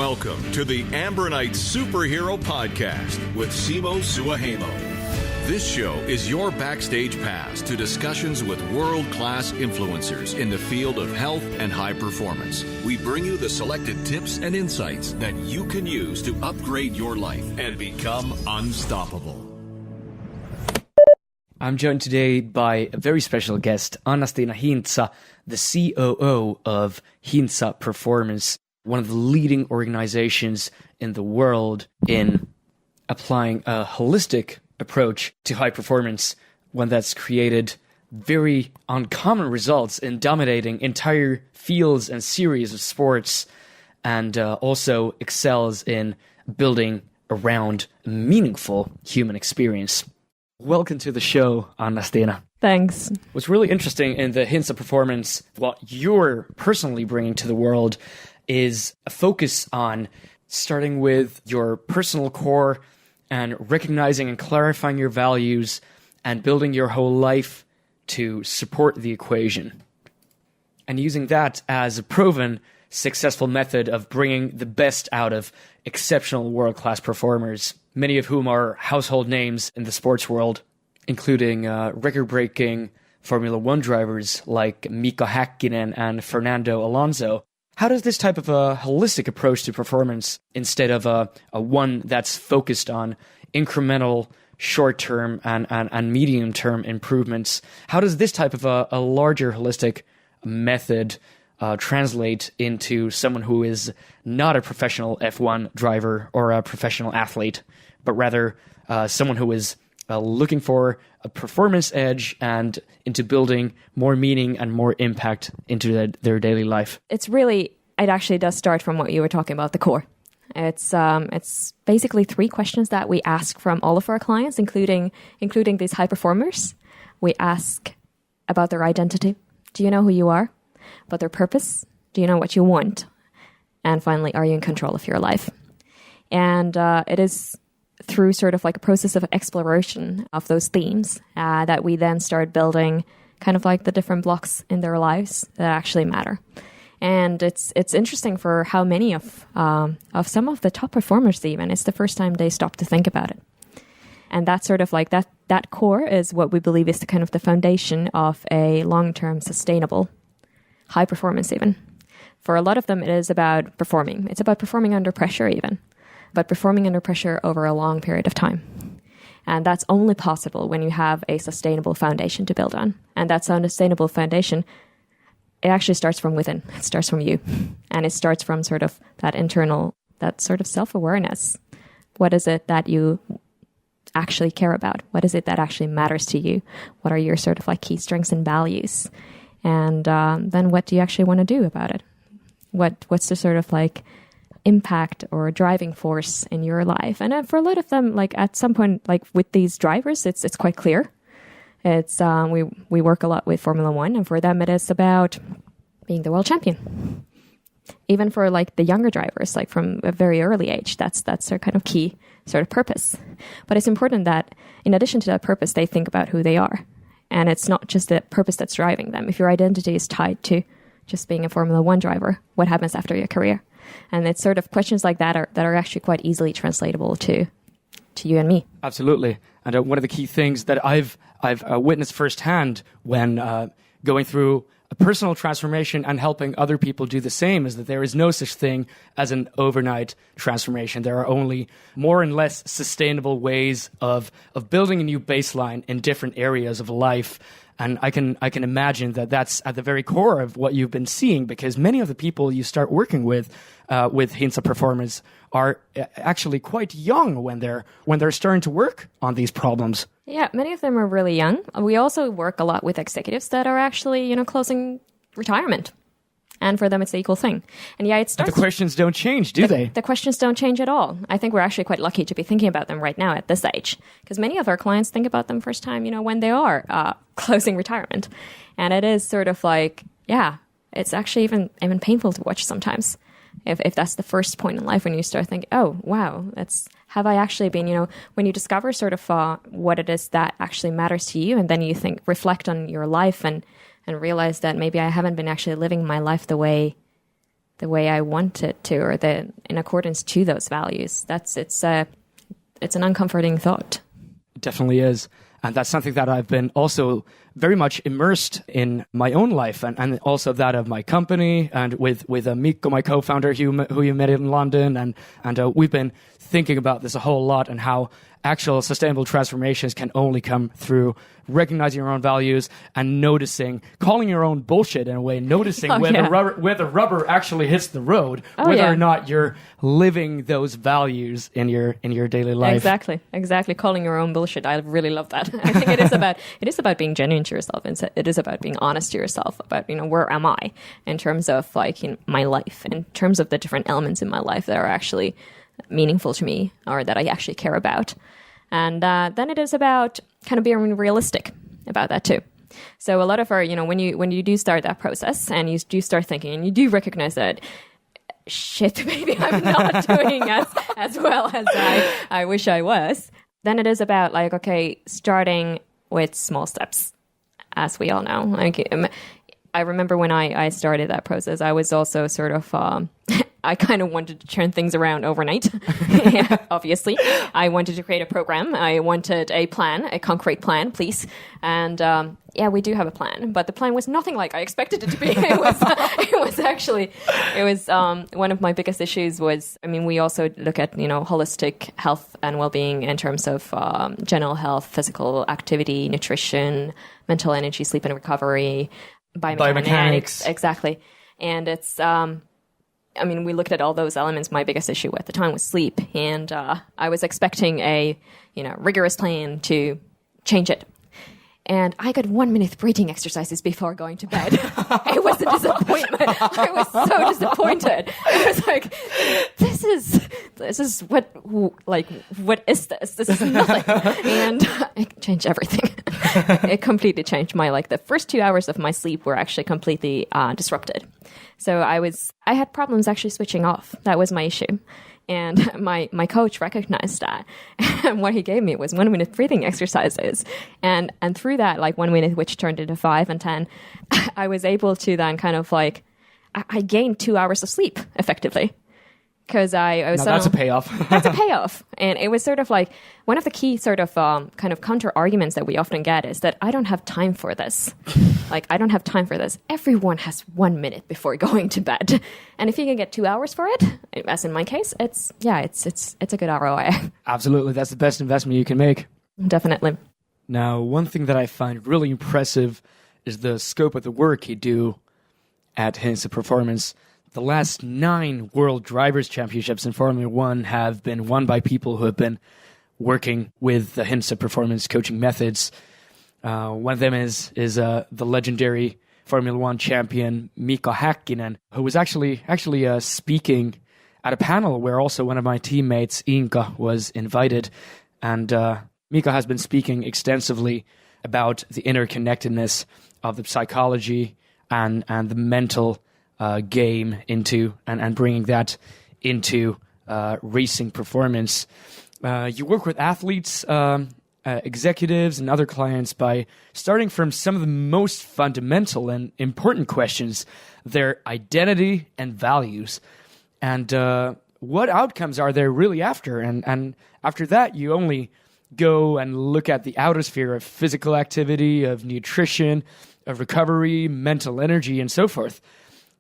Welcome to the Ambronite Superhero Podcast with Simo Suahemo. This show is your backstage pass to discussions with world-class influencers in the field of health and high performance. We bring you the selected tips and insights that you can use to upgrade your life and become unstoppable. I'm joined today by a very special guest, Annastiina Hintsa, the COO of Hintsa Performance, one of the leading organizations in the world in applying a holistic approach to high performance, one that's created very uncommon results in dominating entire fields and series of sports, and also excels in building around a meaningful human experience. Welcome to the show, Annastiina. Thanks. What's really interesting in the Hintsa Performance, what you're personally bringing to the world, is a focus on starting with your personal core and recognizing and clarifying your values and building your whole life to support the equation. And using that as a proven successful method of bringing the best out of exceptional world-class performers, many of whom are household names in the sports world, including record-breaking Formula One drivers like Mika Häkkinen and Fernando Alonso. How does this type of a holistic approach to performance, instead of a one that's focused on incremental short-term and medium-term improvements, how does this type of a larger holistic method translate into someone who is not a professional F1 driver or a professional athlete, but rather someone who is looking for a performance edge and into building more meaning and more impact into their daily life? It actually does start from what you were talking about, the core. It's basically 3 questions that we ask from all of our clients, including these high performers. We ask about their identity. Do you know who you are? About their purpose. Do you know what you want? And finally, are you in control of your life? And it is through sort of like a process of exploration of those themes that we then start building kind of like the different blocks in their lives that actually matter. And it's interesting for how many of some of the top performers, even, it's the first time they stop to think about it. And that's sort of like that core is what we believe is the kind of the foundation of a long-term sustainable high performance even. For a lot of them, it is about performing. It's about performing under pressure even, but performing under pressure over a long period of time. And that's only possible when you have a sustainable foundation to build on. And that sustainable foundation, it actually starts from within. It starts from you. And it starts from sort of that internal, that sort of self-awareness. What is it that you actually care about? What is it that actually matters to you? What are your sort of like key strengths and values? And then what do you actually want to do about it? What's the sort of like impact or driving force in your life? And for a lot of them, like at some point, like with these drivers, it's quite clear. It's we work a lot with Formula One, and for them it is about being the world champion. Even for like the younger drivers, like from a very early age, that's their kind of key sort of purpose. But it's important that in addition to that purpose, they think about who they are. And it's not just the purpose that's driving them. If your identity is tied to just being a Formula One driver, what happens after your career? And it's sort of questions like that are actually quite easily translatable to you and me. Absolutely. And one of the key things that I've witnessed firsthand when going through a personal transformation and helping other people do the same is that there is no such thing as an overnight transformation. There are only more and less sustainable ways of building a new baseline in different areas of life. And I can imagine that that's at the very core of what you've been seeing, because many of the people you start working with Hintsa Performance are actually quite young when they're starting to work on these problems. Yeah, many of them are really young. We also work a lot with executives that are actually, closing retirement. And for them, it's the equal thing. And yeah, it starts... But the questions don't change, do they? The questions don't change at all. I think we're actually quite lucky to be thinking about them right now at this age. Because many of our clients think about them first time, when they are closing retirement. And it is sort of like, yeah, it's actually even painful to watch sometimes. If that's the first point in life when you start thinking, oh, wow, have I actually been, when you discover sort of what it is that actually matters to you, and then you reflect on your life and realize that maybe I haven't been actually living my life the way the way I want it to, or in accordance to those values. It's an uncomforting thought. It definitely is. And that's something that I've been also very much immersed in my own life, and also that of my company, and with Mikko, my co-founder, who you met in London. And we've been thinking about this a whole lot, and how actual sustainable transformations can only come through recognizing your own values and noticing, calling your own bullshit in a way, noticing where the rubber actually hits the road, whether or not you're living those values in your daily life. Exactly. Calling your own bullshit. I really love that. I think it is about being genuine to yourself, and it is about being honest to yourself about, where am I in terms of like in my life, in terms of the different elements in my life that are actually meaningful to me or that I actually care about. And then it is about kind of being realistic about that too. So a lot of our, when you do start that process and you do start thinking and you do recognize that, shit, maybe I'm not doing as well as I wish I was, then it is about like, okay, starting with small steps, as we all know. Like, I remember when I started that process, I was also sort of, I kind of wanted to turn things around overnight, obviously. I wanted to create a program. I wanted a plan, a concrete plan, please. And we do have a plan, but the plan was nothing like I expected it to be. It was one of my biggest issues was, we also look at, holistic health and well-being in terms of general health, physical activity, nutrition, mental energy, sleep and recovery, biomechanics. Exactly. And it's, we looked at all those elements. My biggest issue at the time was sleep. And I was expecting a, rigorous plan to change it. And I got 1 minute breathing exercises before going to bed. It was a disappointment. I was so disappointed. I was like, this is what is this? This is nothing. And it changed everything. It completely changed the first 2 hours of my sleep were actually completely disrupted. So I had problems actually switching off. That was my issue. And my coach recognized that. And what he gave me was 1 minute breathing exercises. And through that, 1 minute, which turned into 5 and 10, I was able to then kind of I gained 2 hours of sleep effectively. Because I was that's a payoff. That's a payoff. And it was sort of like one of the key sort of kind of counter arguments that we often get is that I don't have time for this. I don't have time for this. Everyone has 1 minute before going to bed. And if you can get 2 hours for it, as in my case, it's a good ROI. Absolutely. That's the best investment you can make. Definitely. Now, one thing that I find really impressive is the scope of the work you do at Hintsa Performance. The last 9 World Drivers' Championships in Formula One have been won by people who have been working with the Hintsa Performance coaching methods. One of them is the legendary Formula One champion Mika Häkkinen, who was actually speaking at a panel where also one of my teammates, Inka, was invited. And Mika has been speaking extensively about the interconnectedness of the psychology and the mental game into and bringing that into racing performance. You work with athletes, executives, and other clients by starting from some of the most fundamental and important questions, their identity and values, and what outcomes are they really after. And after that, you only go and look at the outer sphere of physical activity, of nutrition, of recovery, mental energy, and so forth.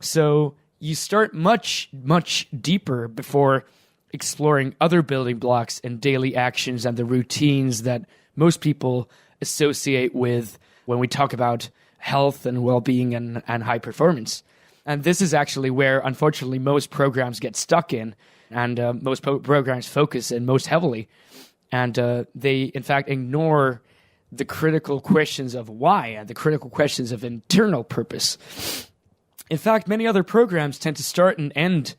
So you start much, much deeper before exploring other building blocks and daily actions and the routines that most people associate with when we talk about health and well-being and high performance. And this is actually where, unfortunately, most programs get stuck in, and most programs focus in most heavily. And they, in fact, ignore the critical questions of why and the critical questions of internal purpose. In fact, many other programs tend to start and end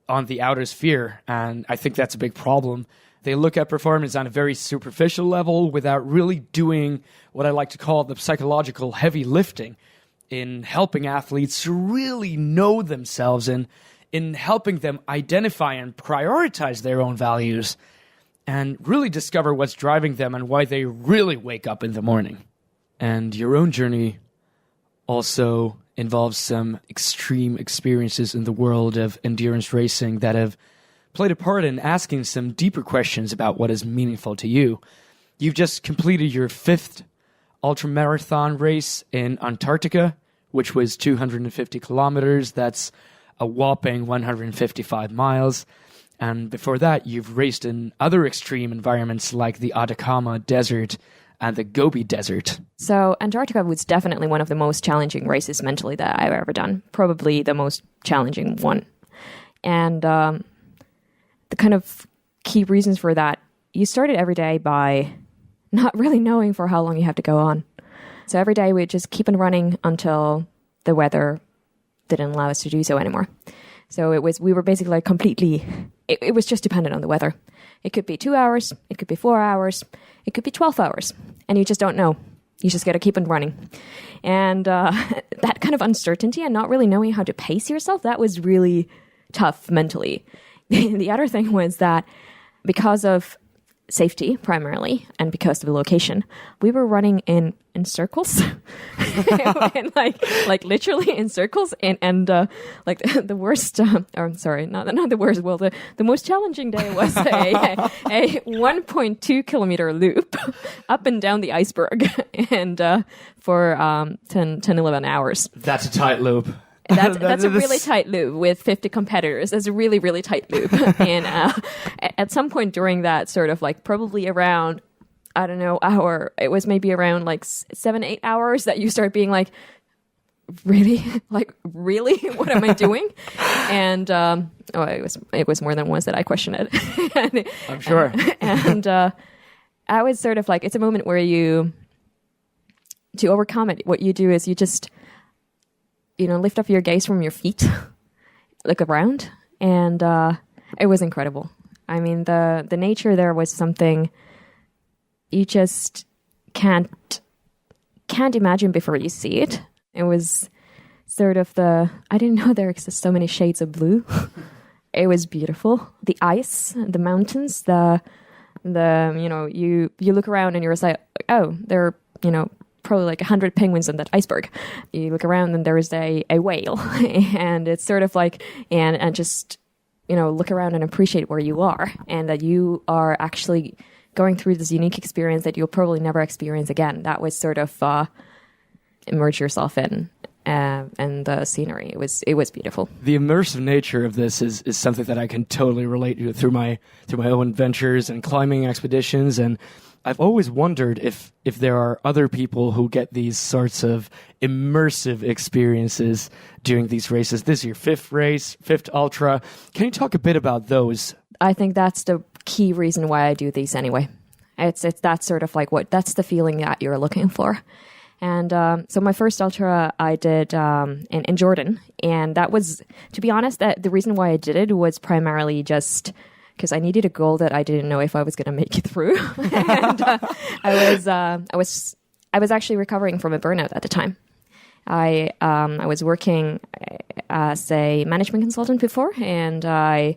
on the outer sphere, and I think that's a big problem. They look at performance on a very superficial level without really doing what I like to call the psychological heavy lifting in helping athletes to really know themselves and in helping them identify and prioritize their own values and really discover what's driving them and why they really wake up in the morning. And your own journey also involves some extreme experiences in the world of endurance racing that have played a part in asking some deeper questions about what is meaningful to you. You've just completed your 5th ultramarathon race in Antarctica, which was 250 kilometers. That's a whopping 155 miles. And before that, you've raced in other extreme environments like the Atacama Desert and the Gobi Desert. So Antarctica was definitely one of the most challenging races mentally that I've ever done. Probably the most challenging one. And the kind of key reasons for that, you started every day by not really knowing for how long you have to go on. So every day we'd just keep on running until the weather didn't allow us to do so anymore. So we were basically like completely, it was just dependent on the weather. It could be 2 hours, it could be 4 hours, it could be 12 hours, and you just don't know. You just got to keep on running. And that kind of uncertainty and not really knowing how to pace yourself, that was really tough mentally. The other thing was that because of safety primarily and because of the location, we were running in circles and like literally in circles and like the worst or sorry, not the worst, well the most challenging day was a 1.2 kilometer loop up and down the iceberg and for 11 hours. That's a tight loop. That's a really tight loop with 50 competitors. That's a really, really tight loop. And at some point during that sort of like probably around, I don't know, it was maybe around like 7-8 hours that you start being like, really? Like, really? What am I doing? And it was more than once that I questioned it. I'm sure. And I was sort of like, it's a moment where to overcome it, what you do is you just, lift up your gaze from your feet, look around, and it was incredible. I mean, the nature there was something you just can't imagine before you see it. It was sort of I didn't know there exist so many shades of blue. It was beautiful. The ice, the mountains, you look around and you're like, oh, there are, probably like 100 penguins on that iceberg. You look around and there is a whale and it's sort of like, and just, look around and appreciate where you are and that you are actually going through this unique experience that you'll probably never experience again. That was sort of immerse yourself in and the scenery. It was beautiful. The immersive nature of this is something that I can totally relate to through my own adventures and climbing expeditions. And I've always wondered if there are other people who get these sorts of immersive experiences during these races. This is your 5th race, 5th ultra. Can you talk a bit about those? I think that's the key reason why I do these anyway. It's that sort of like that's the feeling that you're looking for. And so my first ultra I did in Jordan. And that was, to be honest, that the reason why I did it was primarily just because I needed a goal that I didn't know if I was going to make it through. And I was actually recovering from a burnout at the time. I was working as a management consultant before, and I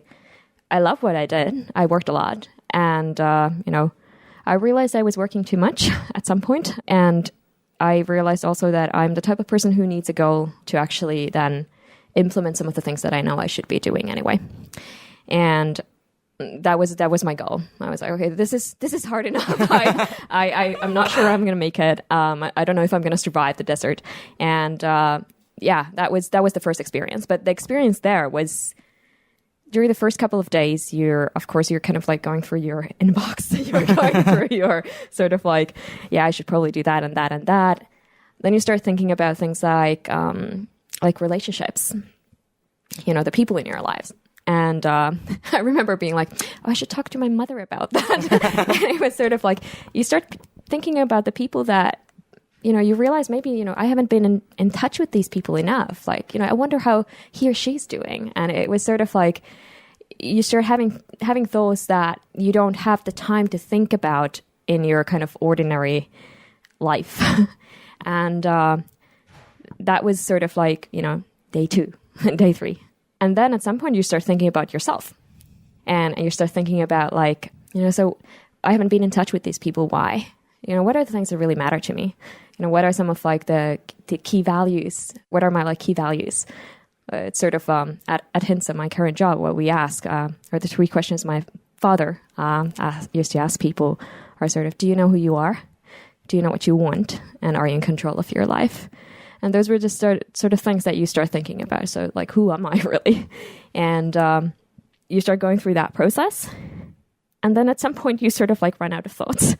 loved what I did. I worked a lot, and I realized I was working too much at some point, and I realized also that I'm the type of person who needs a goal to actually then implement some of the things that I know I should be doing anyway. And that was my goal. I was like, okay, this is hard enough. I'm not sure I'm going to make it. I don't know if I'm going to survive the desert. And that was the first experience. But the experience there was during the first couple of days. You're kind of like going through your inbox. You're going through your sort of like, yeah, I should probably do that and that and that. Then you start thinking about things like relationships. The people in your lives. And I remember being like, oh, I should talk to my mother about that. And it was sort of like, you start thinking about the people that, you realize maybe, I haven't been in touch with these people enough. Like, I wonder how he or she's doing. And it was sort of like, you start having thoughts that you don't have the time to think about in your kind of ordinary life. And that was sort of like, day 2, day 3. And then at some point you start thinking about yourself and you start thinking about like, so I haven't been in touch with these people. Why? What are the things that really matter to me? what are some of like the key values? What are my like key values? It's sort of at Hintsa, my current job, what we ask are the three questions my father used to ask people are sort of, do you know who you are? Do you know what you want? And are you in control of your life? And those were just sort of things that you start thinking about. So like, who am I really? And you start going through that process. And then at some point you sort of like run out of thoughts.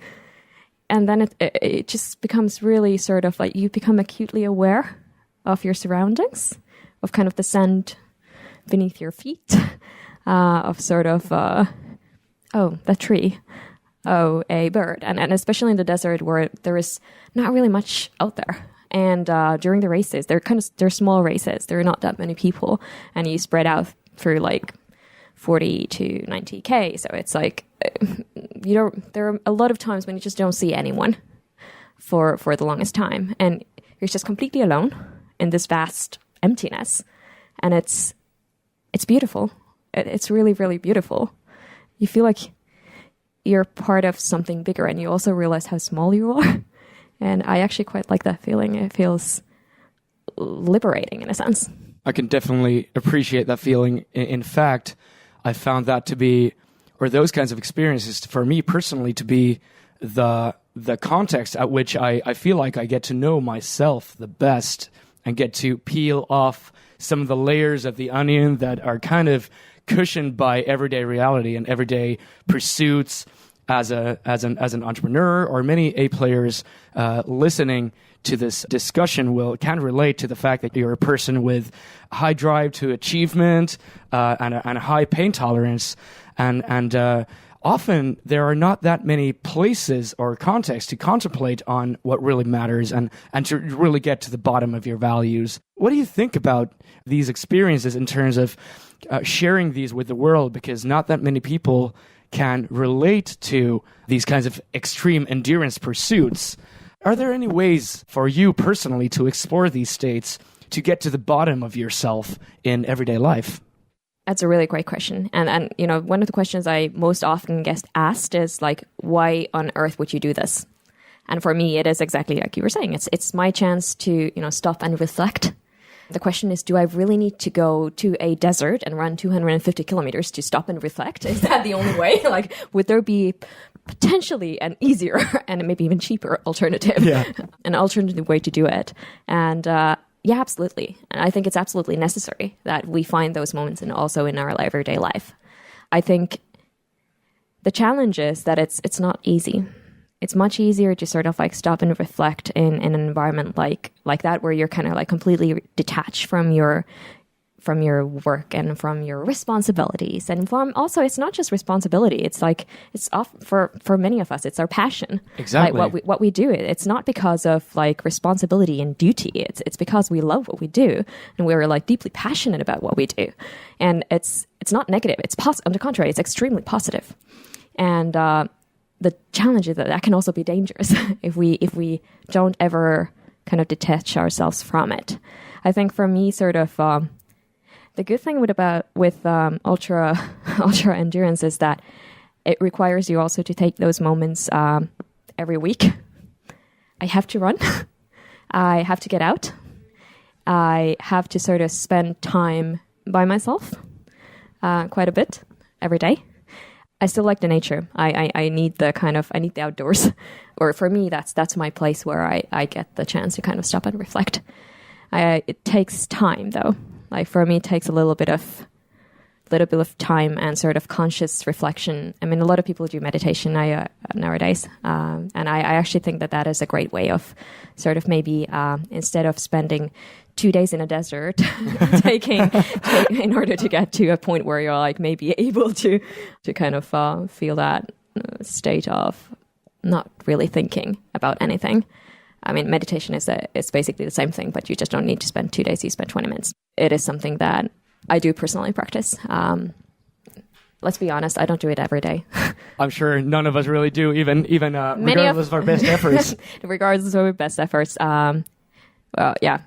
And then it just becomes really sort of like you become acutely aware of your surroundings, of kind of the sand beneath your feet, of sort of, oh, the tree, oh, a bird. And especially in the desert where there is not really much out there. And during the races, they're small races. There are not that many people. And you spread out through like 40 to 90K. So it's like, there are a lot of times when you just don't see anyone for the longest time. And you're just completely alone in this vast emptiness. And it's beautiful. It's really, really beautiful. You feel like you're part of something bigger, and you also realize how small you are. And I actually quite like that feeling. It feels liberating in a sense. I can definitely appreciate that feeling. In fact, I found that to be, or those kinds of experiences for me personally, to be the context at which I feel like I get to know myself the best and get to peel off some of the layers of the onion that are kind of cushioned by everyday reality and everyday pursuits. As an entrepreneur, or many A players listening to this discussion can relate to the fact that you're a person with a high drive to achievement and a high pain tolerance, and often there are not that many places or contexts to contemplate on what really matters and to really get to the bottom of your values. What do you think about these experiences in terms of sharing these with the world? Because not that many people can relate to these kinds of extreme endurance pursuits. Are there any ways for you personally to explore these states to get to the bottom of yourself in everyday life? That's a really great question. And one of the questions I most often get asked is like, why on earth would you do this? And for me, it is exactly like you were saying. It's my chance to, stop and reflect. The question is, do I really need to go to a desert and run 250 kilometers to stop and reflect? Is that the only way? Like, would there be potentially an easier and maybe even cheaper alternative, an alternative way to do it? And yeah, absolutely. And I think it's absolutely necessary that we find those moments and also in our everyday life. I think the challenge is that it's not easy. It's much easier to sort of like stop and reflect in an environment like that, where you're kind of like completely detached from your work and from your responsibilities, and from also, it's not just responsibility. It's like it's for many of us, it's our passion. Exactly. Like what we do. It's not because of like responsibility and duty. It's because we love what we do and we're like deeply passionate about what we do. And it's not negative. It's on the contrary, it's extremely positive. And the challenge is that can also be dangerous if we don't ever kind of detach ourselves from it. I think for me, sort of the good thing with ultra endurance is that it requires you also to take those moments every week. I have to run. I have to get out. I have to sort of spend time by myself quite a bit every day. I still like the nature. I need the outdoors. Or for me, that's my place where I get the chance to kind of stop and reflect. It takes time though. Like for me, it takes a little bit of time and sort of conscious reflection. I mean, a lot of people do meditation nowadays. And I actually think that is a great way of sort of maybe instead of spending 2 days in a desert in order to get to a point where you're like maybe able to kind of feel that state of not really thinking about anything. I mean, meditation it's basically the same thing, but you just don't need to spend 2 days, you spend 20 minutes. It is something that I do personally practice. Let's be honest, I don't do it every day. I'm sure none of us really do, even regardless of our best efforts. Regardless of our best efforts. Well, yeah,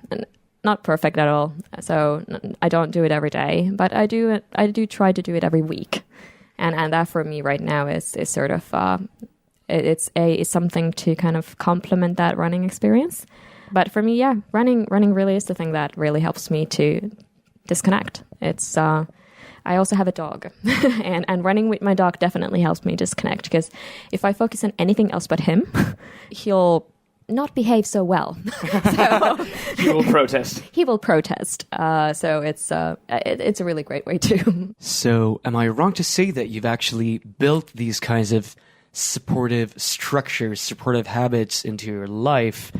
not perfect at all. So I don't do it every day, but I do try to do it every week. And that for me right now is sort of It's something to kind of complement that running experience. But for me, yeah, running really is the thing that really helps me to disconnect. It's I also have a dog, and running with my dog definitely helps me disconnect, because if I focus on anything else but him, he'll not behave so well. So, he will protest. He will protest. So it's a really great way too. So am I wrong to say that you've actually built these kinds of supportive structures, supportive habits into your life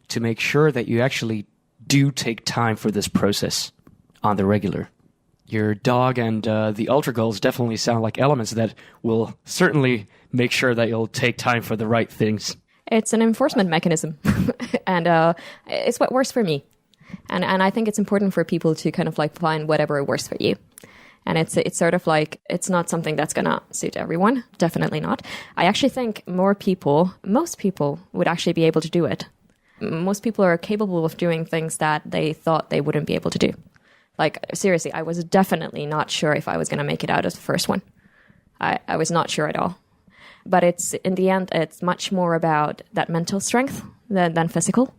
to make sure that you actually do take time for this process on the regular? Your dog and the ultra goals definitely sound like elements that will certainly make sure that you'll take time for the right things. It's an enforcement mechanism, and it's what works for me. And I think it's important for people to kind of like find whatever works for you. And it's sort of like, it's not something that's going to suit everyone. Definitely not. I actually think most people would actually be able to do it. Most people are capable of doing things that they thought they wouldn't be able to do. Like, seriously, I was definitely not sure if I was going to make it out as the first one. I was not sure at all. But it's, in the end, it's much more about that mental strength than physical,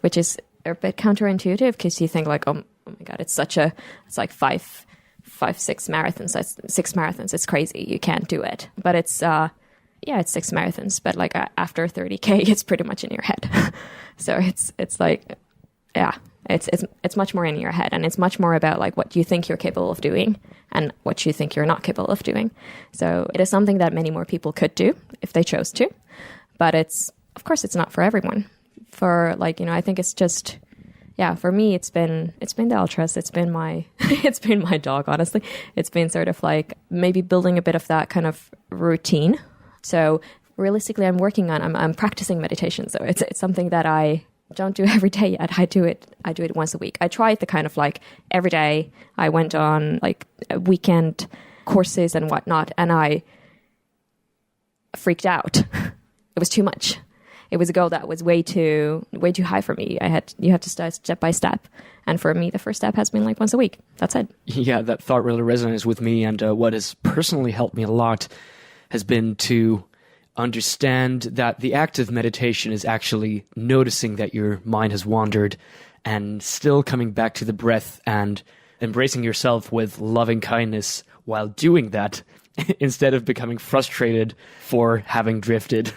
which is a bit counterintuitive, because you think like, oh my God, it's like five, 6 marathons. That's 6 marathons. It's crazy. You can't do it. But it's 6 marathons. But like after 30K, it's pretty much in your head. So it's like, yeah, it's much more in your head, and it's much more about like what you think you're capable of doing and what you think you're not capable of doing. So it is something that many more people could do if they chose to, but of course it's not for everyone. For like, I think it's just, yeah, for me, it's been the ultras. It's been my dog, honestly. It's been sort of like maybe building a bit of that kind of routine. So realistically, I'm practicing meditation. So it's something that I don't do every day yet. I do it once a week. I tried the kind of like every day. I went on like weekend courses and whatnot, and I freaked out. It was too much. It was a goal that was way too high for me. You have to start step by step. And for me, the first step has been like once a week. That's it. Yeah, that thought really resonates with me. And what has personally helped me a lot has been to understand that the act of meditation is actually noticing that your mind has wandered and still coming back to the breath and embracing yourself with loving kindness while doing that, instead of becoming frustrated for having drifted.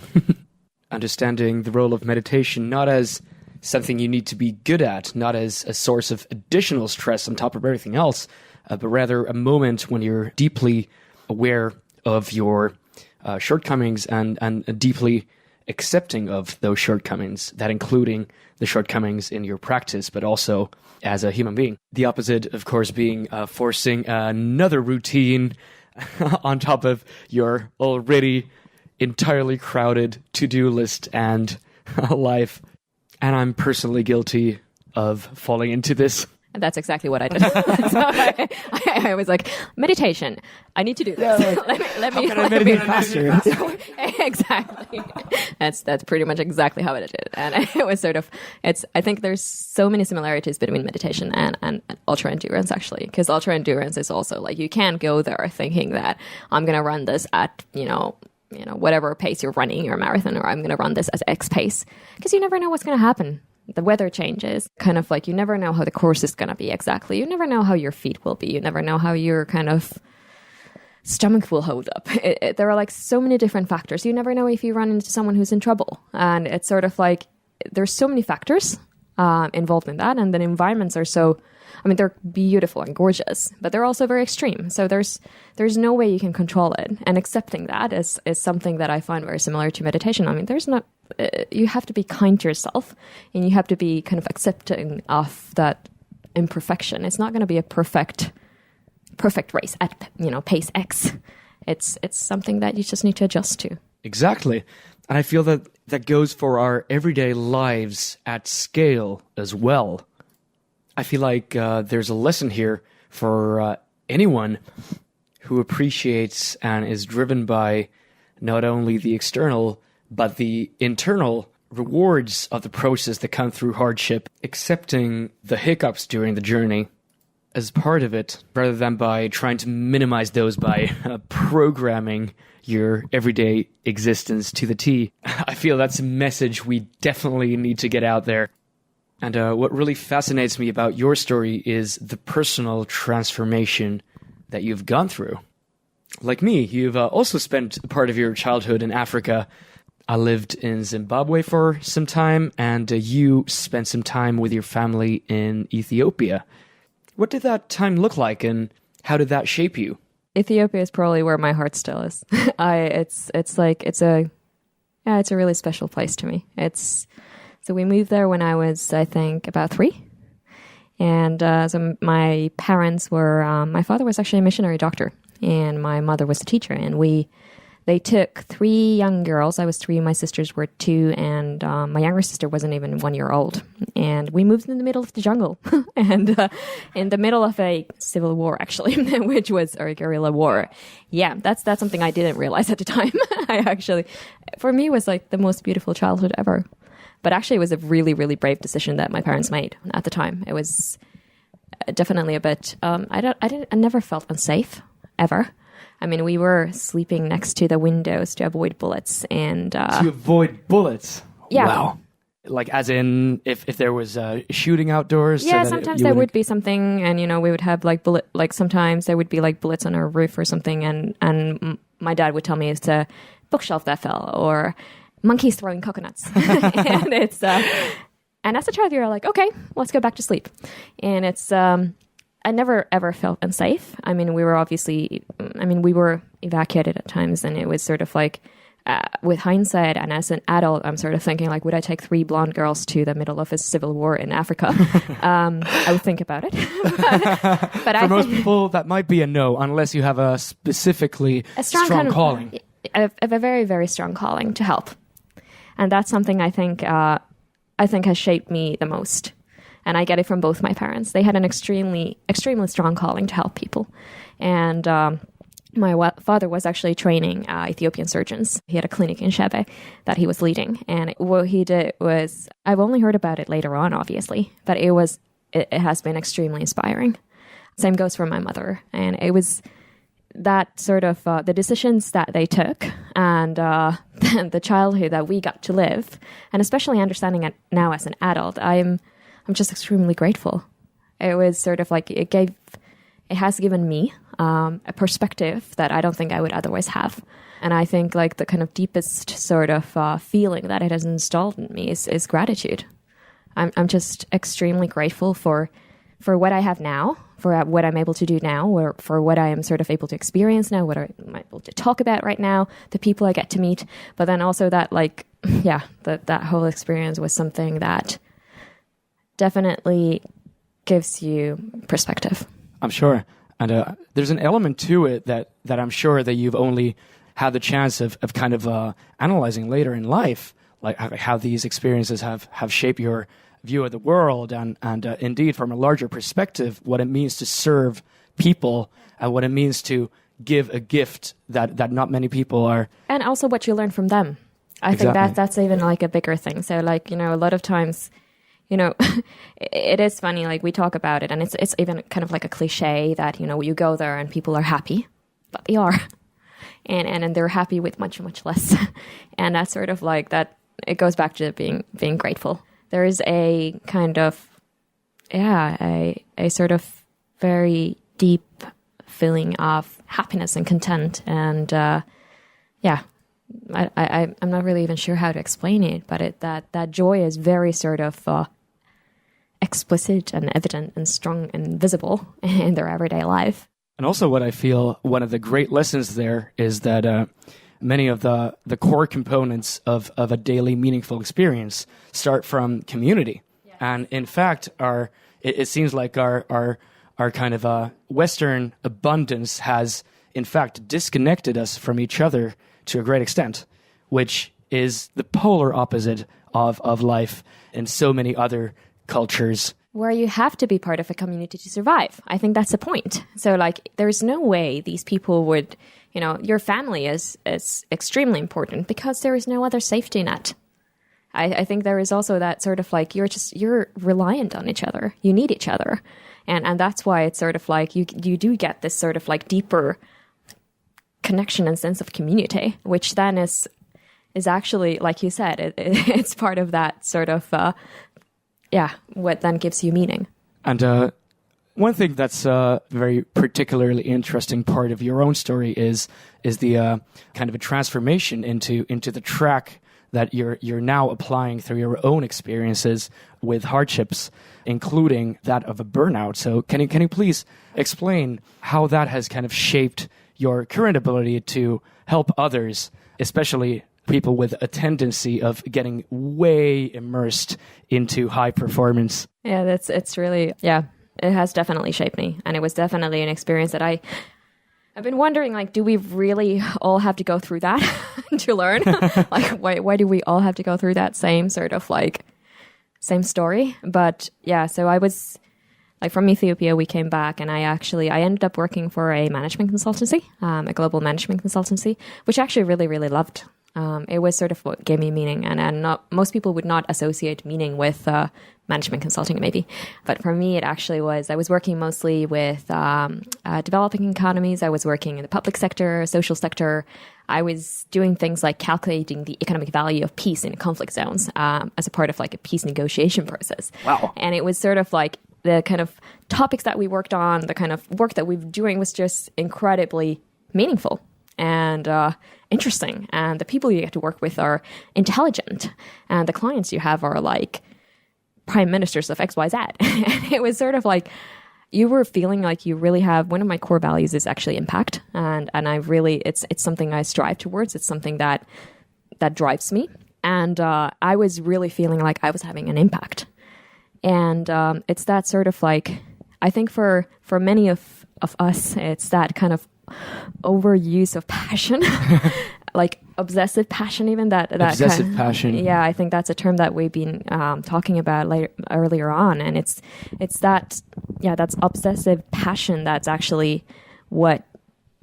Understanding the role of meditation not as something you need to be good at, not as a source of additional stress on top of everything else, but rather a moment when you're deeply aware of your shortcomings and deeply accepting of those shortcomings, that including the shortcomings in your practice, but also as a human being. The opposite, of course, being forcing another routine on top of your already entirely crowded to-do list and life. And I'm personally guilty of falling into this. And that's exactly what I did. So I was like, meditation. I need to do this. Yeah, like, let me faster. Exactly. That's pretty much exactly how I did it. And it was sort of, I think there's so many similarities between meditation and ultra endurance, actually, because ultra endurance is also like, you can't go there thinking that I'm going to run this at, whatever pace you're running your marathon, or I'm going to run this as X pace, because you never know what's going to happen. The weather changes, kind of like you never know how the course is going to be exactly. You never know how your feet will be. You never know how your kind of stomach will hold up. There are like so many different factors. You never know if you run into someone who's in trouble. And it's sort of like there's so many factors involved in that. And the environments are they're beautiful and gorgeous, but they're also very extreme. So there's no way you can control it. And accepting that is something that I find very similar to meditation. You have to be kind to yourself, and you have to be kind of accepting of that imperfection. It's not going to be a perfect race at pace X. It's something that you just need to adjust to. Exactly. And I feel that goes for our everyday lives at scale as well. I feel like there's a lesson here for anyone who appreciates and is driven by not only the external but the internal rewards of the process that come through hardship, accepting the hiccups during the journey, as part of it, rather than by trying to minimize those by programming your everyday existence to the T. I feel that's a message we definitely need to get out there. And what really fascinates me about your story is the personal transformation that you've gone through. Like me, you've also spent part of your childhood in Africa. I lived in Zimbabwe for some time, and you spent some time with your family in Ethiopia. What did that time look like, and how did that shape you? Ethiopia is probably where my heart still is. It's a really special place to me. So we moved there when I was, I think, about 3. And so my parents were, my father was actually a missionary doctor, and my mother was a teacher. And they took 3 young girls. I was 3, my sisters were 2, and my younger sister wasn't even 1 year old. And we moved in the middle of the jungle, and in the middle of a civil war, actually, which was a guerrilla war. Yeah, that's something I didn't realize at the time. For me, it was like the most beautiful childhood ever. But actually, it was a really, really brave decision that my parents made at the time. It was definitely a bit. I never felt unsafe ever. I mean, we were sleeping next to the windows to avoid bullets, and to avoid bullets. Yeah. Wow. Like, as in, if there was shooting outdoors. Yeah, so sometimes there would be something, and we would have sometimes there would be like bullets on our roof or something, and my dad would tell me it's a bookshelf that fell, or monkeys throwing coconuts. And it's and as a child you're like, okay, let's go back to sleep. And it's I never ever felt unsafe. I mean, we were evacuated at times, and it was sort of like with hindsight and as an adult, I'm sort of thinking like, would I take 3 blonde girls to the middle of a civil war in Africa? I would think about it. but For most people, that might be a no, unless you have a specifically strong calling. A very, very strong calling to help. And that's something I think has shaped me the most. And I get it from both my parents. They had an extremely, extremely strong calling to help people. And my father was actually training Ethiopian surgeons. He had a clinic in Shebe that he was leading. And what he did was, I've only heard about it later on, obviously, but it has been extremely inspiring. Same goes for my mother. And it was that sort of the decisions that they took, and the childhood that we got to live, and especially understanding it now as an adult, I'm just extremely grateful. It was sort of like it has given me a perspective that I don't think I would otherwise have. And I think like the kind of deepest sort of feeling that it has installed in me is gratitude. I'm just extremely grateful for what I have now, for what I'm able to do now, or for what I am sort of able to experience now, what I'm able to talk about right now, the people I get to meet. But then also that, like, yeah, that whole experience was something that definitely gives you perspective. I'm sure. And there's an element to it that I'm sure that you've only had the chance of kind of analyzing later in life, like how these experiences have shaped your view of the world, and indeed from a larger perspective, what it means to serve people and what it means to give a gift that not many people are. And also what you learn from them. I think that's even like a bigger thing. So like, a lot of times, it is funny, like we talk about it, and it's even kind of like a cliche that, you go there and people are happy, but they are. And they're happy with much, much less. And that's sort of like that, it goes back to being grateful. There is a kind of, a sort of very deep feeling of happiness and content. And I'm not really even sure how to explain it, but that joy is very sort of explicit and evident and strong and visible in their everyday life. And also what I feel one of the great lessons there is that many of the core components of a daily meaningful experience start from community. Yes. And in fact, it seems like our kind of Western abundance has in fact disconnected us from each other to a great extent, which is the polar opposite of life in so many other cultures. Where you have to be part of a community to survive. I think that's the point. So like, there's no way these people would, your family is extremely important because there is no other safety net. I think there is also that sort of like you're reliant on each other. You need each other. And that's why it's sort of like you do get this sort of like deeper connection and sense of community, which then is actually, like you said, it's part of that sort of, what then gives you meaning. And one thing that's a very particularly interesting part of your own story is the kind of a transformation into the track that you're now applying through your own experiences with hardships, including that of a burnout. So can you please explain how that has kind of shaped your current ability to help others, especially people with a tendency of getting way immersed into high performance? Yeah, it's really, it has definitely shaped me. And it was definitely an experience that I've been wondering, like, do we really all have to go through that to learn? Like, why do we all have to go through that same sort of like, same story? But yeah, so I was like from Ethiopia, we came back and I ended up working for a management consultancy, a global management consultancy, which I actually really, really loved. It was sort of what gave me meaning, and not most people would not associate meaning with management consulting, maybe. But for me, it actually was. I was working mostly with developing economies. I was working in the public sector, social sector. I was doing things like calculating the economic value of peace in conflict zones as a part of like a peace negotiation process. Wow. And it was sort of like the kind of topics that we worked on, the kind of work that we were doing was just incredibly meaningful and interesting. And the people you get to work with are intelligent. And the clients you have are like prime ministers of XYZ. And it was sort of like you were feeling like you really have, one of my core values is actually impact. And I really, it's something I strive towards. It's something that drives me. And I was really feeling like I was having an impact. And it's that sort of like, I think for many of us, it's that kind of overuse of passion, like obsessive passion, even that obsessive kind of, passion. Yeah, I think that's a term that we've been talking about earlier on, and it's that, that's obsessive passion that's actually what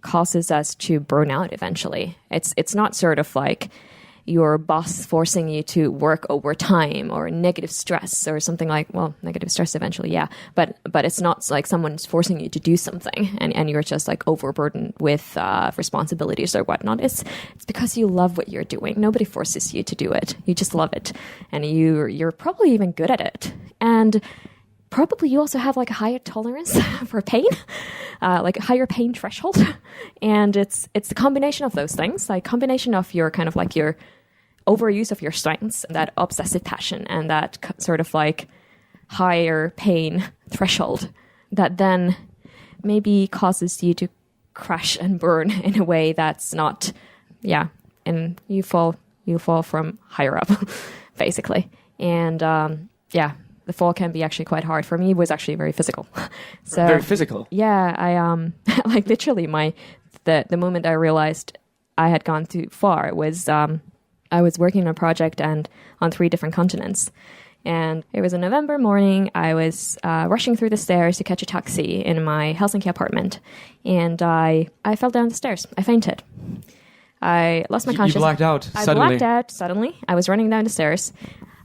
causes us to burn out eventually. It's not sort of like your boss forcing you to work overtime or negative stress or something like, well, negative stress eventually, yeah. But it's not like someone's forcing you to do something and you're just like overburdened with responsibilities or whatnot. It's because you love what you're doing. Nobody forces you to do it. You just love it. And you're probably even good at it. And probably you also have like a higher tolerance for pain, like a higher pain threshold. And it's the combination of those things, like combination of your kind of like your overuse of your strengths, that obsessive passion, and that sort of like higher pain threshold that then maybe causes you to crash and burn in a way that's not, and you fall from higher up, basically. And the fall can be actually quite hard. For me, it was actually very physical. So very physical. Yeah, I like literally the moment I realized I had gone too far was I was working on a project and on 3 different continents. And it was a November morning. I was rushing through the stairs to catch a taxi in my Helsinki apartment. And I fell down the stairs. I fainted. I lost my consciousness. You blacked out suddenly. I blacked out suddenly. I was running down the stairs.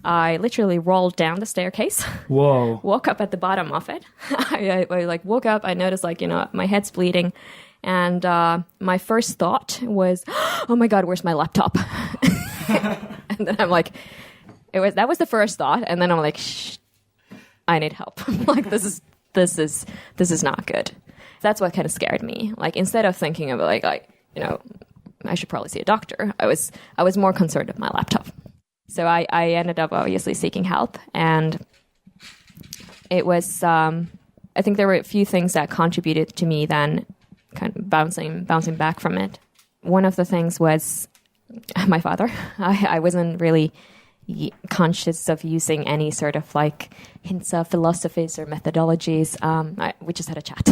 I literally rolled down the staircase. Whoa. Woke up at the bottom of it. I like woke up. I noticed like, my head's bleeding. And my first thought was, oh my God, where's my laptop? And then I'm like, that was the first thought. And then I'm like, shh, I need help. Like, this is not good. That's what kind of scared me. Like, instead of thinking of like, I should probably see a doctor, I was more concerned with my laptop. So I ended up obviously seeking help, and it was, I think there were a few things that contributed to me then kind of bouncing back from it. One of the things was my father. I wasn't really conscious of using any sort of like Hintsa philosophies or methodologies. We just had a chat.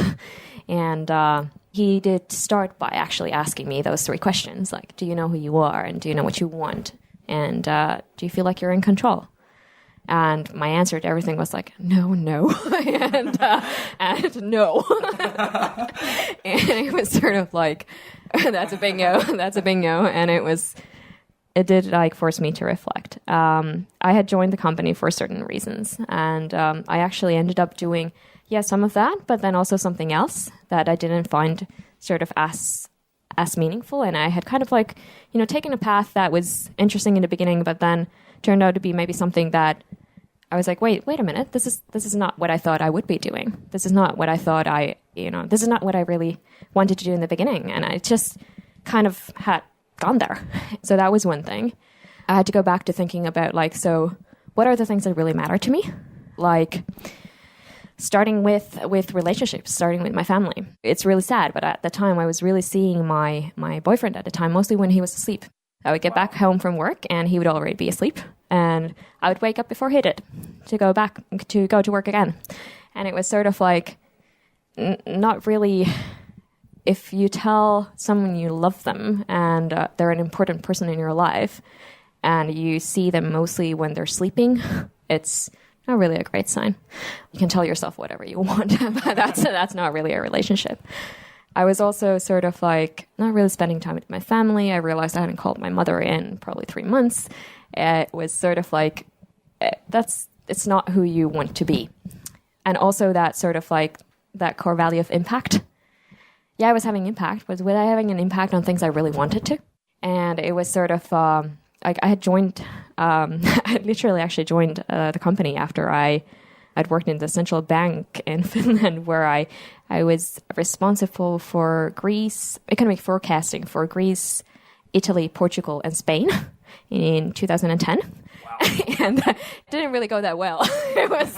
And he did start by actually asking me those 3 questions, like, do you know who you are? And do you know what you want? And do you feel like you're in control? And my answer to everything was like, no, and no. And it was sort of like, that's a big no, that's a big no. And it was it did like force me to reflect. I had joined the company for certain reasons, and I actually ended up doing some of that, but then also something else that I didn't find sort of as meaningful. And I had kind of like, taken a path that was interesting in the beginning, but then turned out to be maybe something that I was like, wait a minute, this is not what I thought I would be doing. This is not what I thought this is not what I really wanted to do in the beginning. And I just kind of had gone there. So that was one thing. I had to go back to thinking about like, so what are the things that really matter to me? Like starting with relationships, starting with my family. It's really sad, but at the time I was really seeing my boyfriend at the time, mostly when he was asleep. I would get back home from work and he would already be asleep. And I would wake up before he did to go to work again. And it was sort of like, not really, if you tell someone you love them and they're an important person in your life and you see them mostly when they're sleeping, it's not really a great sign. You can tell yourself whatever you want, but that's not really a relationship. I was also sort of like not really spending time with my family. I realized I hadn't called my mother in probably 3 months. It was sort of like, it's not who you want to be. And also that sort of like that core value of impact. Yeah, I was having impact, but was I having an impact on things I really wanted to? And it was sort of, like I had joined, I literally actually joined the company after I'd worked in the central bank in Finland, where I was responsible for Greece, economic forecasting for Greece, Italy, Portugal, and Spain in 2010. Wow. And it didn't really go that well. It was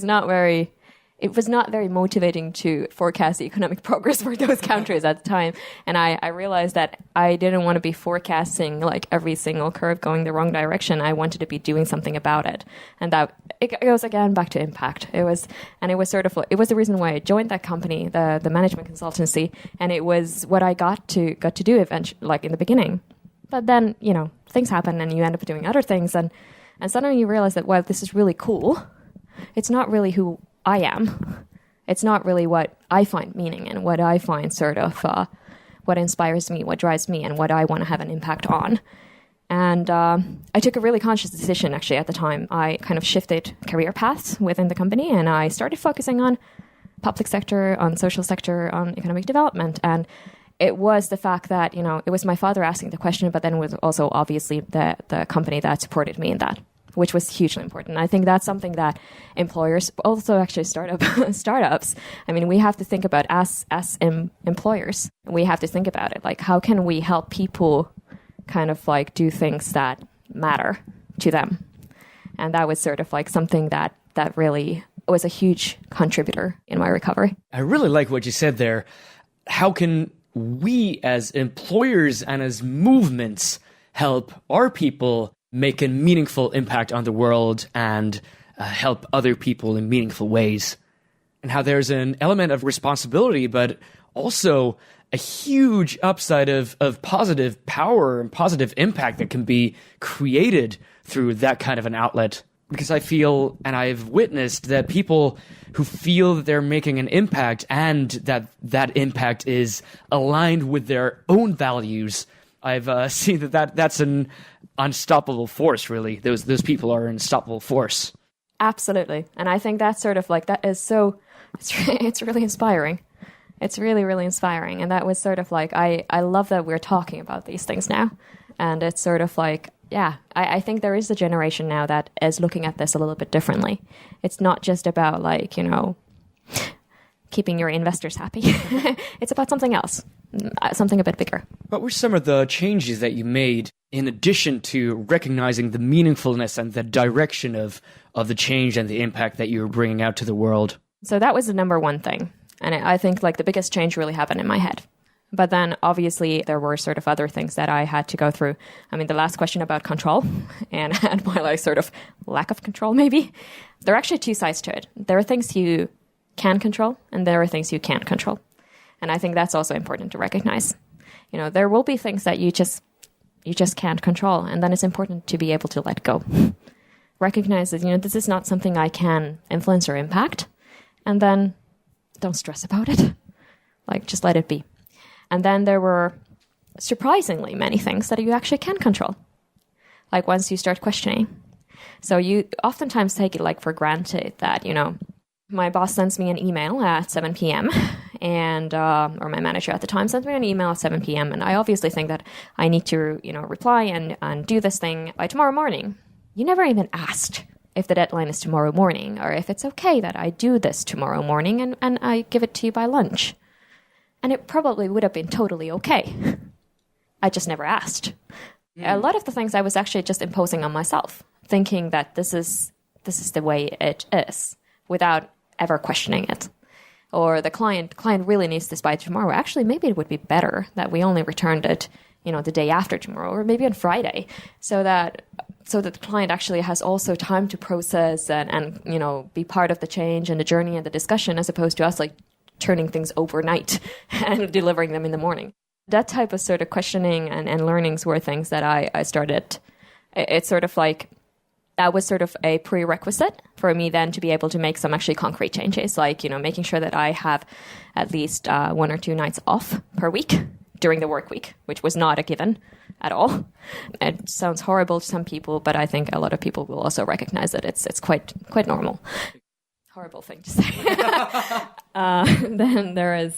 not very motivating to forecast the economic progress for those countries at the time. And I realized that I didn't want to be forecasting like every single curve going the wrong direction. I wanted to be doing something about it. And that it goes again back to impact. It was the reason why I joined that company, the management consultancy. And it was what I got to do eventually, like in the beginning. But then, things happen and you end up doing other things. And suddenly you realize that, well, this is really cool. It's not really who I am. It's not really what I find meaning and what I find sort of what inspires me, what drives me, and what I want to have an impact on. And I took a really conscious decision, actually, at the time. I kind of shifted career paths within the company, and I started focusing on public sector, on social sector, on economic development. And it was the fact that, it was my father asking the question, but then it was also obviously the company that supported me in that, which was hugely important. I think that's something that employers, also actually startups, I mean, we have to think about as employers. We have to think about it. Like, how can we help people kind of like do things that matter to them? And that was sort of like something that really was a huge contributor in my recovery. I really like what you said there. How can we as employers and as movements help our people make a meaningful impact on the world and help other people in meaningful ways? And how there's an element of responsibility, but also a huge upside of positive power and positive impact that can be created through that kind of an outlet. Because I feel, and I've witnessed, that people who feel that they're making an impact and that impact is aligned with their own values, I've seen that's an unstoppable force, really. Those people are an unstoppable force. Absolutely. And I think that's sort of like, that is so, it's really inspiring. It's really, really inspiring. And that was sort of like, I love that we're talking about these things now. And it's sort of like, yeah, I think there is a generation now that is looking at this a little bit differently. It's not just about like, keeping your investors happy. It's about something else, something a bit bigger. What were some of the changes that you made in addition to recognizing the meaningfulness and the direction of the change and the impact that you were bringing out to the world? So that was the number one thing. And I think like the biggest change really happened in my head. But then obviously there were sort of other things that I had to go through. I mean, the last question about control and my like sort of lack of control, maybe. There are actually two sides to it. There are things you can control and there are things you can't control. And I think that's also important to recognize. There will be things that you just can't control. And then it's important to be able to let go. Recognize that, this is not something I can influence or impact. And then don't stress about it. Like, just let it be. And then there were surprisingly many things that you actually can control. Like once you start questioning. So you oftentimes take it like for granted that, my boss sends me an email at 7 p.m. and or my manager at the time sends me an email at 7 p.m. and I obviously think that I need to, reply and do this thing by tomorrow morning. You never even asked if the deadline is tomorrow morning or if it's okay that I do this tomorrow morning and I give it to you by lunch. And it probably would have been totally okay. I just never asked. A lot of the things I was actually just imposing on myself, thinking that this is the way it is, without ever questioning it. Or the client really needs this by tomorrow. Actually, maybe it would be better that we only returned it, the day after tomorrow, or maybe on Friday, so that the client actually has also time to process and be part of the change and the journey and the discussion, as opposed to us like turning things overnight and delivering them in the morning. That type of sort of questioning and learnings were things that I started. It's sort of like, that was sort of a prerequisite for me then to be able to make some actually concrete changes, like, making sure that I have at least 1 or 2 nights off per week during the work week, which was not a given at all. It sounds horrible to some people, but I think a lot of people will also recognize that it's quite normal. Horrible thing to say. Then there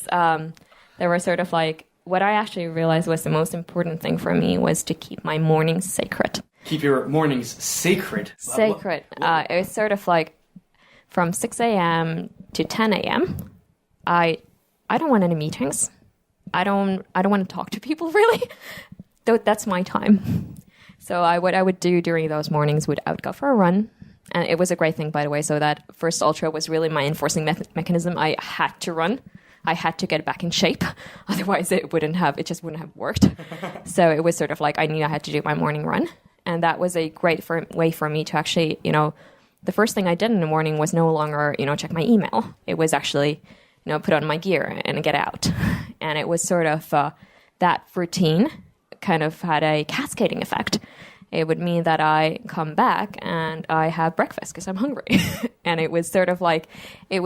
were sort of like, what I actually realized was the most important thing for me was to keep my mornings sacred. Keep your mornings sacred. Sacred. It was sort of like from 6 a.m. to 10 a.m. I don't want any meetings. I don't want to talk to people really. That's my time. So what I would do during those mornings would I would go for a run. And it was a great thing, by the way. So that first ultra was really my enforcing mechanism. I had to run. I had to get back in shape. Otherwise, it just wouldn't have worked. So it was sort of like I knew I had to do my morning run. And that was a great way for me to actually, the first thing I did in the morning was no longer, check my email. It was actually, put on my gear and get out. And it was sort of that routine kind of had a cascading effect. It would mean that I come back and I have breakfast because I'm hungry. And it was sort of like, it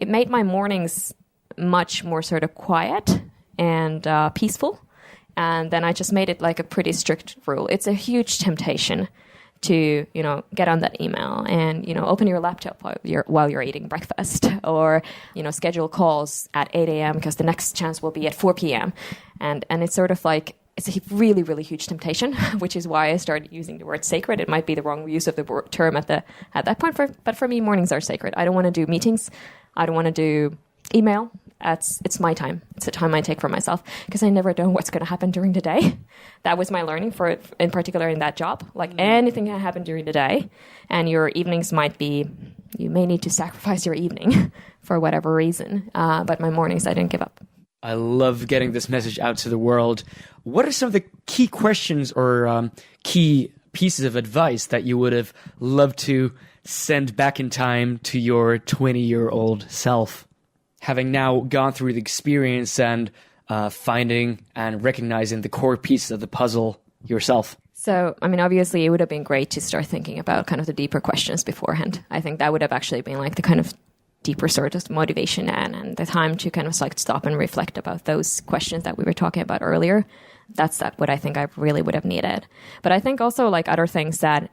made my mornings much more sort of quiet and peaceful. And then I just made it like a pretty strict rule. It's a huge temptation to, get on that email and, open your laptop while you're eating breakfast or, schedule calls at 8 a.m. because the next chance will be at 4 p.m. And it's sort of like, it's a really, really huge temptation, which is why I started using the word sacred. It might be the wrong use of the term at that point, but for me, mornings are sacred. I don't want to do meetings. I don't want to do email. It's my time. It's the time I take for myself because I never know what's going to happen during the day. That was my learning in particular in that job. Like anything can happen during the day, and your evenings you may need to sacrifice your evening for whatever reason. But my mornings, I didn't give up. I love getting this message out to the world. What are some of the key questions or key pieces of advice that you would have loved to send back in time to your 20-year-old self? Having now gone through the experience and finding and recognizing the core pieces of the puzzle yourself. So, obviously it would have been great to start thinking about kind of the deeper questions beforehand. I think that would have actually been like the kind of deeper sort of motivation and the time to kind of like stop and reflect about those questions that we were talking about earlier. That's what I think I really would have needed. But I think also like other things that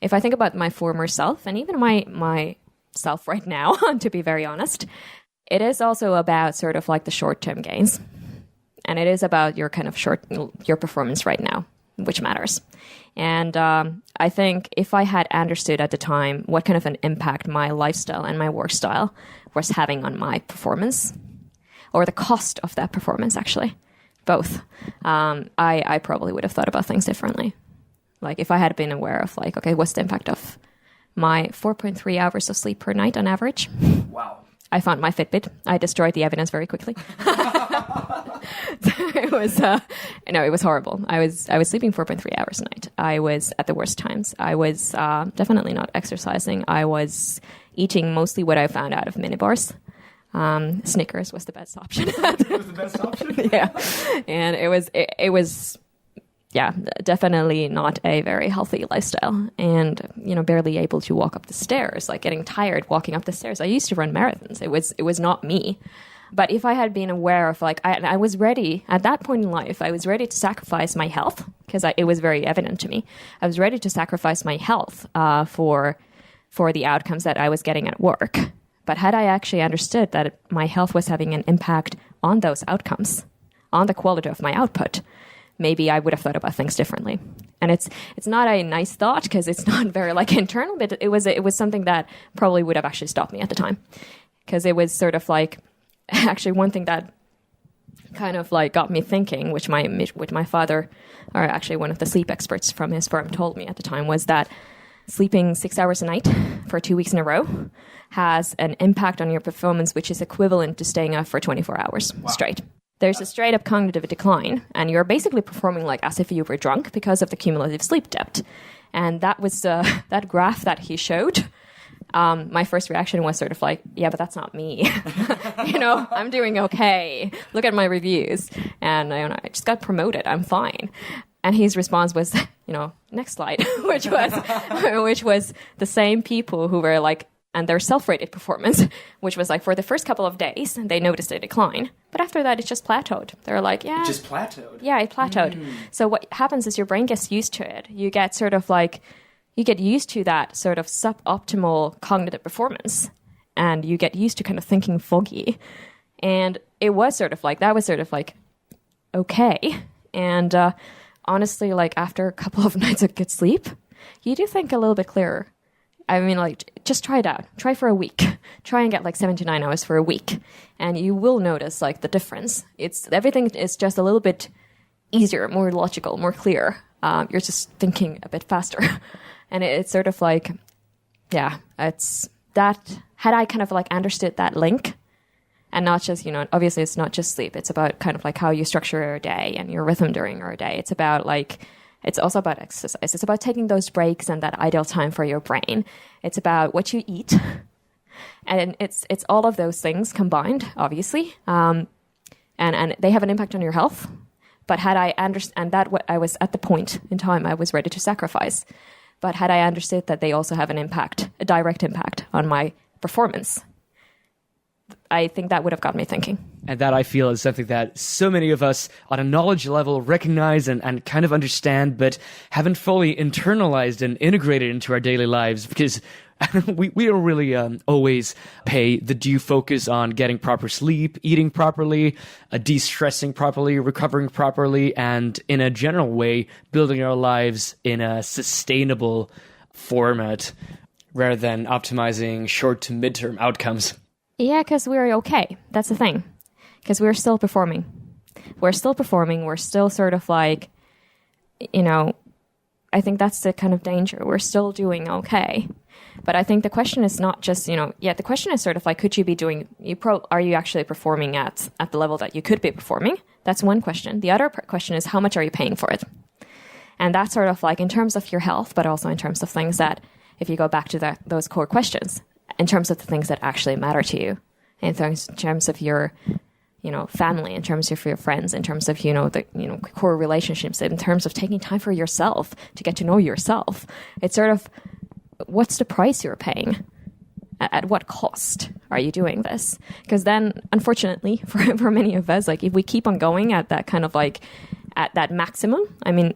if I think about my former self and even my self right now, to be very honest, it is also about sort of like the short-term gains. And it is about your kind of your performance right now, which matters. And I think if I had understood at the time what kind of an impact my lifestyle and my work style was having on my performance, or the cost of that performance, actually, both, I probably would have thought about things differently. Like if I had been aware of like, okay, what's the impact of my 4.3 hours of sleep per night on average? Wow. I found my Fitbit. I destroyed the evidence very quickly. It was horrible. I was sleeping 4.3 hours a night. I was at the worst times. I was definitely not exercising. I was eating mostly what I found out of minibars. Snickers was the best option. It was the best option? Yeah. And it was definitely not a very healthy lifestyle, and barely able to walk up the stairs, like getting tired walking up the stairs. I used to run marathons. It was not me. But if I had been aware of, like, I was ready at that point in life, I was ready to sacrifice my health, because it was very evident to me. I was ready to sacrifice my health for the outcomes that I was getting at work. But had I actually understood that my health was having an impact on those outcomes, on the quality of my output, maybe I would have thought about things differently. And it's not a nice thought, because it's not very, like, internal, but it was something that probably would have actually stopped me at the time. Because it was sort of like, actually one thing that kind of like got me thinking, which my father, or actually one of the sleep experts from his firm, told me at the time, was that sleeping 6 hours a night for 2 weeks in a row has an impact on your performance, which is equivalent to staying up for 24 hours straight. There's a straight up cognitive decline, and you're basically performing like as if you were drunk because of the cumulative sleep debt. And that was that graph that he showed. My first reaction was sort of like, yeah, but that's not me. I'm doing okay. Look at my reviews. And I just got promoted. I'm fine. And his response was, next slide, which was the same people who were like, and their self-rated performance, which was like for the first couple of days, they noticed a decline. But after that, it just plateaued. They're like, yeah. It just plateaued? Yeah, it plateaued. So what happens is your brain gets used to it. You get sort of like, you get used to that sort of suboptimal cognitive performance, and you get used to kind of thinking foggy. And it was sort of like, that was sort of like, okay. And honestly, like after a couple of nights of good sleep, you do think a little bit clearer. I mean, like, just try it out. Try for a week. Try and get like 7 to 9 hours for a week. And you will notice like the difference. Everything is just a little bit easier, more logical, more clear. You're just thinking a bit faster. And it's sort of like, yeah, it's that, had I kind of like understood that link, and not just, obviously it's not just sleep. It's about kind of like how you structure your day and your rhythm during your day. It's about like, it's also about exercise. It's about taking those breaks and that idle time for your brain. It's about what you eat. And it's all of those things combined, obviously. And they have an impact on your health. But had I understood that, what I was at the point in time I was ready to sacrifice. But had I understood that they also have an impact, a direct impact on my performance, I think that would have got me thinking. And that, I feel, is something that so many of us on a knowledge level recognize and kind of understand, but haven't fully internalized and integrated into our daily lives, because we don't really always pay the due focus on getting proper sleep, eating properly, de-stressing properly, recovering properly, and in a general way, building our lives in a sustainable format rather than optimizing short to midterm outcomes. Yeah, because we're okay. That's the thing. Because we're still performing. We're still sort of like, I think that's the kind of danger. We're still doing okay. But I think the question is not just, the question is sort of like, could you be doing, are you actually performing at the level that you could be performing? That's one question. The other question is, how much are you paying for it? And that's sort of like in terms of your health, but also in terms of things that, if you go back to those core questions, in terms of the things that actually matter to you, in terms of your, family, in terms of your friends, in terms of, the core relationships, in terms of taking time for yourself to get to know yourself. It's sort of, what's the price you're paying? At what cost are you doing this? Because then, unfortunately, for many of us, like if we keep on going at that kind of like, at that maximum, I mean,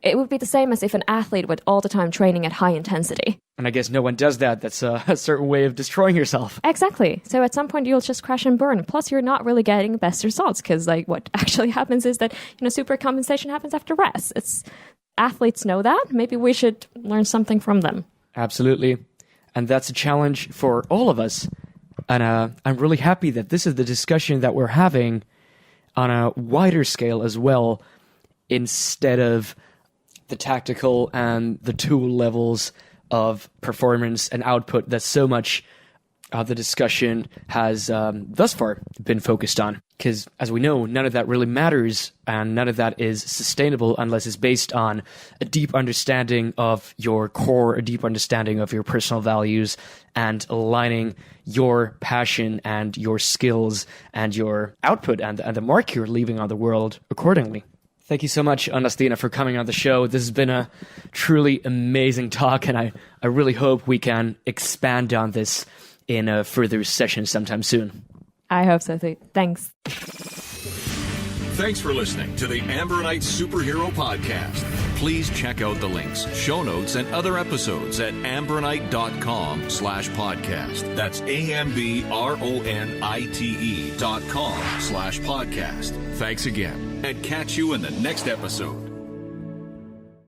it would be the same as if an athlete would all the time training at high intensity. And I guess no one does that. That's a certain way of destroying yourself. Exactly. So at some point you'll just crash and burn. Plus you're not really getting the best results, because like what actually happens is that, super compensation happens after rest. Athletes know that. Maybe we should learn something from them. Absolutely. And that's a challenge for all of us. And I'm really happy that this is the discussion that we're having on a wider scale as well, instead of the tactical and the tool levels of performance and output that so much of the discussion has thus far been focused on. Because as we know, none of that really matters, and none of that is sustainable unless it's based on a deep understanding of your core, a deep understanding of your personal values, and aligning your passion and your skills and your output and the mark you're leaving on the world accordingly. Thank you so much, Annastiina, for coming on the show. This has been a truly amazing talk, and I really hope we can expand on this in a further session sometime soon. I hope so too. Thanks. Thanks for listening to the Ambronite Superhero Podcast. Please check out the links, show notes, and other episodes at ambronite.com/podcast. That's AMBRONITE.com/podcast. Thanks again, and catch you in the next episode.